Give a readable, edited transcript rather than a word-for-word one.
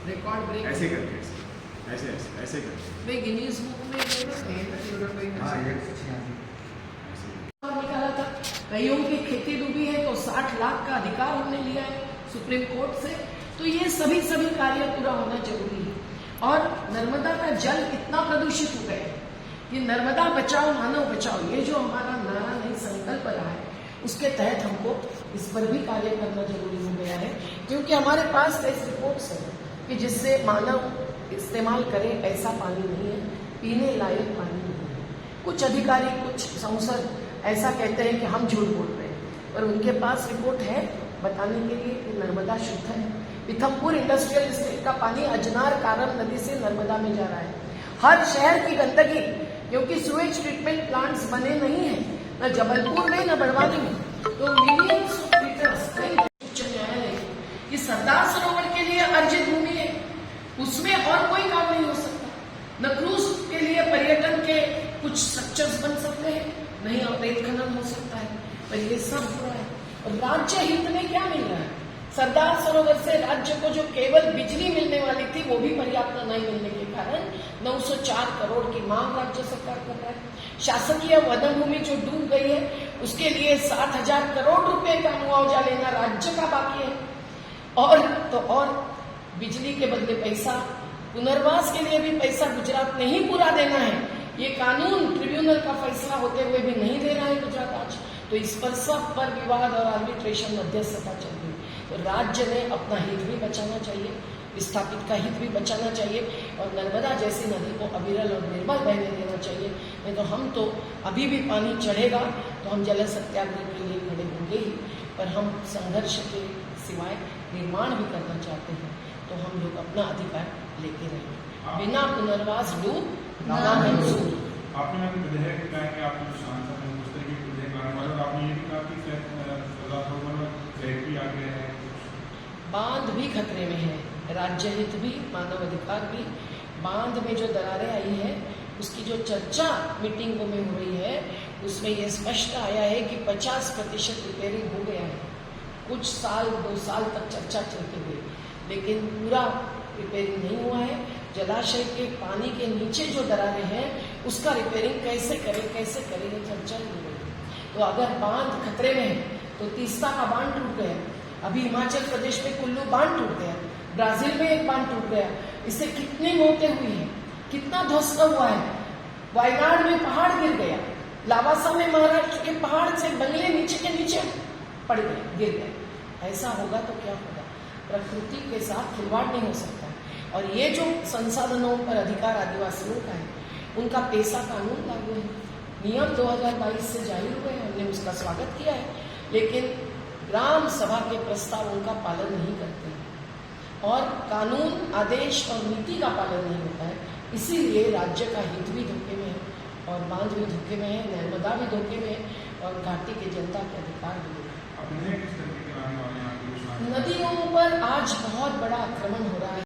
Record break ऐसे करके ऐसे ऐसे ऐसे करके वे गिनीज बुक में निकाला था। कईयों की खेती डूबी है तो 60 लाख का अधिकार हमने लिया है सुप्रीम कोर्ट से। तो ये सभी कार्य पूरा होना जरूरी है। और नर्मदा का जल इतना प्रदूषित हो गया है कि नर्मदा बचाओ मानव बचाओ, ये जो हमारा नारा नहीं संकल्प रहा है, उसके तहत हमको इस पर भी कार्य करना जरूरी हो गया है। क्योंकि हमारे पास ऐसी रिपोर्ट्स है कि जिससे मानव इस्तेमाल करे ऐसा पानी नहीं है, पीने लायक पानी नहीं है। कुछ अधिकारी, कुछ सांसद ऐसा कहते हैं कि हम झूठ बोल रहे हैं, पर उनके पास रिपोर्ट है बताने के लिए कि नर्मदा शुद्ध है। पीथमपुर इंडस्ट्रियल एस्टेट का पानी अजनार कारम नदी से नर्मदा में जा रहा है। हर शहर की गंदगी, क्योंकि सुएज ट्रीटमेंट प्लांट्स बने नहीं है न जबलपुर में न बड़वानी में, तो मिलियंस ऑफ लीटर्स उच्च न्यायालय कि सरदार सरोवर के लिए अर्जित भूमि है, उसमें और कोई काम नहीं हो सकता। न क्रूज के लिए पर्यटन के कुछ स्ट्रक्चर्स बन सकते हैं, नहीं अवैध खनन हो सकता है, पर ये सब हो रहा है। और राज्य हित में क्या मिल रहा है? सरदार सरोवर से राज्य को जो केवल बिजली मिलने वाली थी वो भी पर्याप्त नहीं मिलने के कारण 904 करोड़ की मांग राज्य सरकार कर रहा है। शासकीय वन भूमि जो डूब गई है उसके लिए 60,000 करोड़ रुपए का मुआवजा लेना राज्य का बाकी है। और बिजली के बदले पैसा, पुनर्वास के लिए भी पैसा गुजरात ने ही पूरा देना है। ये कानून ट्रिब्यूनल का फैसला होते हुए भी नहीं दे रहा है गुजरात आज। तो इस पर सब पर विवाद और आर्बिट्रेशन मध्यस्थता चल रही है। तो राज्य ने अपना हित भी बचाना चाहिए, विस्थापित का हित भी बचाना चाहिए और नर्मदा जैसी नदी को अविरल और निर्मल बहने देना चाहिए। नहीं तो हम तो अभी भी पानी चढ़ेगा तो हम जल सत्याग्रह के लिए खड़े होंगे ही, पर हम संघर्ष के सिवाय निर्माण भी करना चाहते हैं तो हम लोग अपना अधिकार लेके रहेंगे। बिना पुनर्वास डूब ना मंजूर। आपने अभी विधेयक क्या है कि आप जो सांसद हैं उस तरीके के विधेयक लाने वाले, और आपने ये भी कहा कि फैक्ट्री आ गया है, बांध भी खतरे में है, राज्य हित भी, मानव अधिकार भी। बांध में जो दरारें आई है उसकी जो चर्चा मीटिंगों में हो रही है उसमें ये स्पष्ट आया है कि 50% रिपेयरिंग हो गया है। कुछ साल 2 साल तक चर्चा चलती हुई, लेकिन पूरा रिपेयरिंग नहीं हुआ है। जलाशय के पानी के नीचे जो दरारें हैं उसका रिपेयरिंग कैसे करें ये चर्चा हो रही है। तो अगर बांध खतरे में है तो तीस्ता का बांध टूट गया, अभी हिमाचल प्रदेश में कुल्लू बांध टूट गया, ब्राजील में एक बांध टूट गया, इससे कितनी मौतें हुई हैं, कितना ध्वस्त हुआ है। वायनाड में पहाड़ गिर गया, लावासा में महाराष्ट्र के पहाड़ से बंगले नीचे के नीचे पड़ गए, गिर गए। ऐसा होगा तो क्या होगा? प्रकृति के साथ खिलवाड़ नहीं हो सकता। और ये जो संसाधनों पर अधिकार आदिवासियों का है, उनका पेशा कानून लागू है, नियम 2022 से जारी हुए हैं, हमने उसका स्वागत किया है, लेकिन ग्राम सभा के प्रस्तावों का पालन नहीं करते हैं और कानून, आदेश और नीति का पालन नहीं होता है। इसीलिए राज्य का हित भी धोखे में है और बांध भी धोखे में है, नर्मदा भी धोखे में है और घाटी की जनता के अधिकार भी धोखे में। नदियों पर आज बहुत बड़ा आक्रमण हो रहा है।